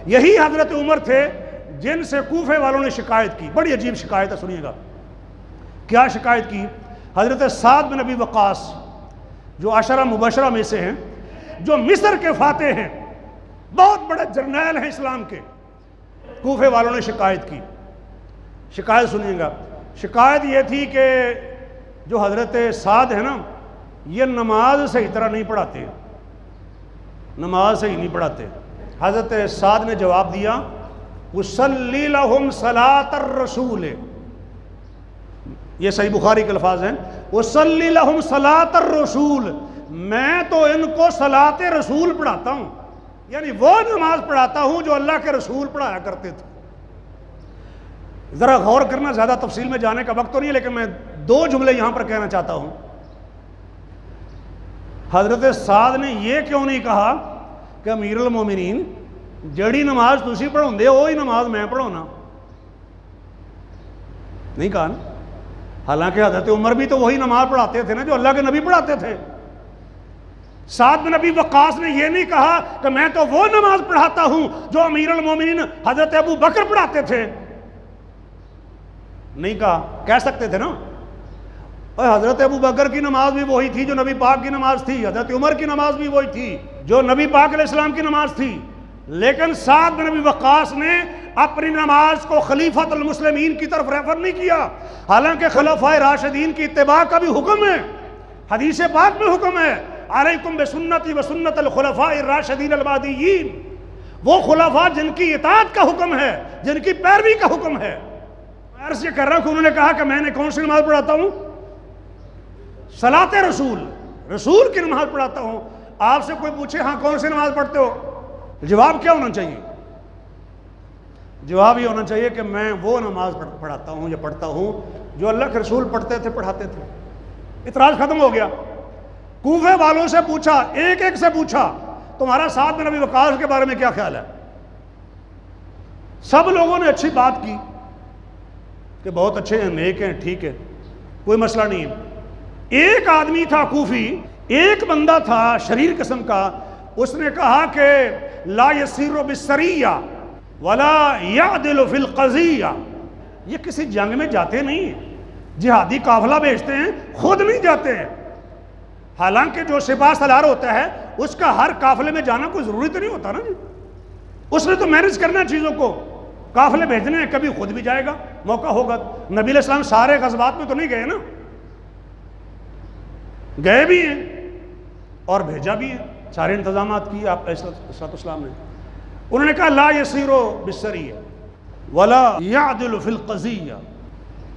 یہی حضرت عمر تھے جن سے کوفے والوں نے شکایت کی. بڑی عجیب شکایت ہے, سنیے گا کیا شکایت کی. حضرت سعد بن ابی وقاص جو عشرہ مبشرہ میں سے ہیں, جو مصر کے فاتح ہیں, بہت بڑے جرنیل ہیں اسلام کے, کوفے والوں نے شکایت کی. شکایت سنیے گا. شکایت یہ تھی کہ جو حضرت سعد ہے نا, یہ نماز صحیح طرح نہیں پڑھاتے, نماز صحیح نہیں پڑھاتے. حضرت سعد نے جواب دیا, وصلی لہم صلاۃ الرسول, یہ صحیح بخاری کے الفاظ ہیں, وصلی لہم صلاۃ الرسول, میں تو ان کو صلاۃ رسول پڑھاتا ہوں, یعنی وہ نماز پڑھاتا ہوں جو اللہ کے رسول پڑھایا کرتے تھے. ذرا غور کرنا, زیادہ تفصیل میں جانے کا وقت تو نہیں ہے, لیکن میں 2 جملے یہاں پر کہنا چاہتا ہوں. حضرت سعد نے یہ کیوں نہیں کہا کہ امیر المومنین جڑی نماز تسی پڑھاؤں دے وہی نماز میں پڑھاؤنا, نہیں کہا نا. حالانکہ حضرت عمر بھی تو وہی نماز پڑھاتے تھے نا جو اللہ کے نبی پڑھاتے تھے. سعد بن ابی وقاص نے یہ نہیں کہا کہ میں تو وہ نماز پڑھاتا ہوں جو امیر المومنین حضرت ابو بکر پڑھاتے تھے, نہیں کہا. کہہ سکتے تھے نا, اور حضرت ابو بکر کی نماز بھی وہی تھی جو نبی پاک کی نماز تھی, حضرت عمر کی نماز بھی وہی تھی جو نبی پاک علیہ السلام کی نماز تھی. لیکن سعد بن ابی وقاص نے اپنی نماز کو خلیفۃ المسلمین کی طرف ریفر نہیں کیا, حالانکہ خلفائے راشدین کی اتباع کا بھی حکم ہے, حدیث پاک میں حکم ہے, علیکم بسنتی وسنت الخلفاء الراشدین المہدیین, وہ خلفاء جن کی اطاعت کا حکم ہے, جن کی پیروی کا حکم ہے. میں عرض یہ کر رہا ہوں کہ انہوں نے کہا کہ میں نے کون سی نماز پڑھاتا ہوں, صلاۃ رسول, رسول کی نماز پڑھاتا ہوں. آپ سے کوئی پوچھے ہاں کون سی نماز پڑھتے ہو, جواب کیا ہونا چاہیے؟ جواب یہ ہونا چاہیے کہ میں وہ نماز پڑھاتا ہوں یا پڑھتا ہوں جو اللہ کے رسول پڑھتے تھے, پڑھاتے تھے. اعتراض ختم ہو گیا. کوفے والوں سے پوچھا, ایک ایک سے پوچھا, تمہارا سعد بن ابی وقاص کے بارے میں کیا خیال ہے؟ سب لوگوں نے اچھی بات کی کہ بہت اچھے ہیں, نیک ہیں, ٹھیک ہے, کوئی مسئلہ نہیں ہے. ایک آدمی تھا کوفی, ایک بندہ تھا شریر قسم کا, اس نے کہا کہ لا یسیر بالسریہ ولا یعدل فی القضیہ, یہ کسی جنگ میں جاتے نہیں ہیں, جہادی قافلہ بھیجتے ہیں, خود نہیں جاتے ہیں. حالانکہ جو سپاہ سالار ہوتا ہے اس کا ہر قافلے میں جانا کوئی ضروری تو نہیں ہوتا نا جی, اس نے تو مینج کرنا چیزوں کو, قافلے بھیجنے ہیں, کبھی خود بھی جائے گا, موقع ہوگا. نبی علیہ السلام سارے غزوات میں تو نہیں گئے نا, گئے بھی ہیں اور بھیجا بھی ہے, سارے انتظامات کیے آپ علیہ السلام نے. انہوں نے کہا لا یسیر بالسریہ ولا یعدل فی القضیہ,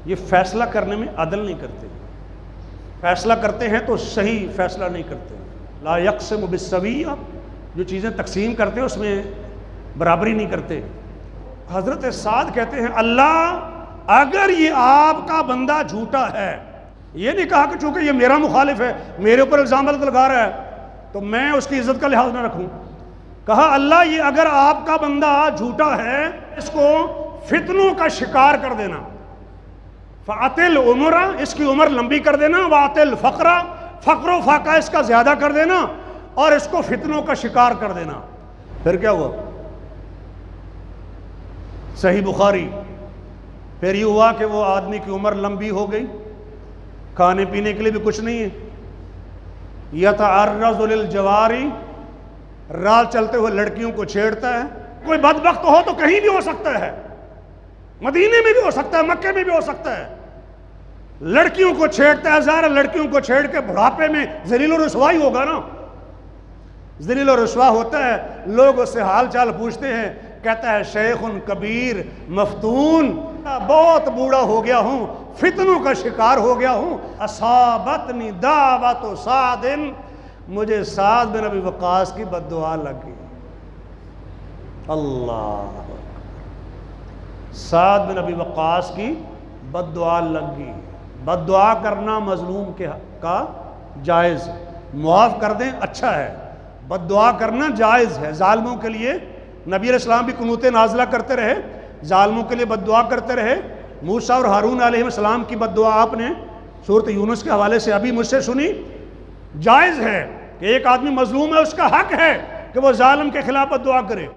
یہ فیصلہ کرنے میں عدل نہیں کرتے, فیصلہ کرتے ہیں تو صحیح فیصلہ نہیں کرتے. لا یقسم بالسویہ, جو چیزیں تقسیم کرتے ہیں اس میں برابری نہیں کرتے. حضرت سعد کہتے ہیں اللہ اگر یہ آپ کا بندہ جھوٹا ہے, یہ نہیں کہا کہ چونکہ یہ میرا مخالف ہے, میرے اوپر الزام لگا رہا ہے تو میں اس کی عزت کا لحاظ نہ رکھوں. کہا اللہ یہ اگر آپ کا بندہ جھوٹا ہے, اس کو فتنوں کا شکار کر دینا, فَعَتِلْ عُمْرَ, اس کی عمر لمبی کر دینا, وَعَتِلْ فَقْرَ, فقر و فاقہ اس کا زیادہ کر دینا, اور اس کو فتنوں کا شکار کر دینا. پھر کیا ہوا؟ صحیح بخاری. پھر یہ ہوا کہ وہ آدمی کی عمر لمبی ہو گئی, کھانے پینے کے لیے بھی کچھ نہیں ہے. یتعرض للجواری, رات چلتے ہوئے لڑکیوں کو چھیڑتا ہے. کوئی بدبخت ہو تو کہیں بھی ہو سکتا ہے, مدینے میں بھی ہو سکتا ہے, مکے میں بھی ہو سکتا ہے. لڑکیوں کو چھیڑتا ہے, ظاہر لڑکیوں کو چھیڑ کے بڑھاپے میں ذلیل و رسوائی ہوگا نا, ذلیل و رسوا ہوتا ہے. لوگ اس سے حال چال پوچھتے ہیں, کہتا ہے شیخ کبیر مفتون, بہت بوڑھا ہو گیا ہوں, فتنوں کا شکار ہو گیا ہوں. اصابتنی دعوت سعد, مجھے سعد بن ابی وقاص کی بد دعا لگی. اللہ, سعد بن ابی وقاص کی بد دعا لگی. بد دعا کرنا مظلوم کا جائز, معاف کر دیں اچھا ہے, بد دعا کرنا جائز ہے. ظالموں کے لیے نبی علیہ السلام بھی قنوت نازلہ کرتے رہے, ظالموں کے لیے بد دعا کرتے رہے. موسیٰ اور ہارون علیہ السلام کی بد دعا آپ نے سورۃ یونس کے حوالے سے ابھی مجھ سے سنی. جائز ہے کہ ایک آدمی مظلوم ہے, اس کا حق ہے کہ وہ ظالم کے خلاف بد دعا کرے.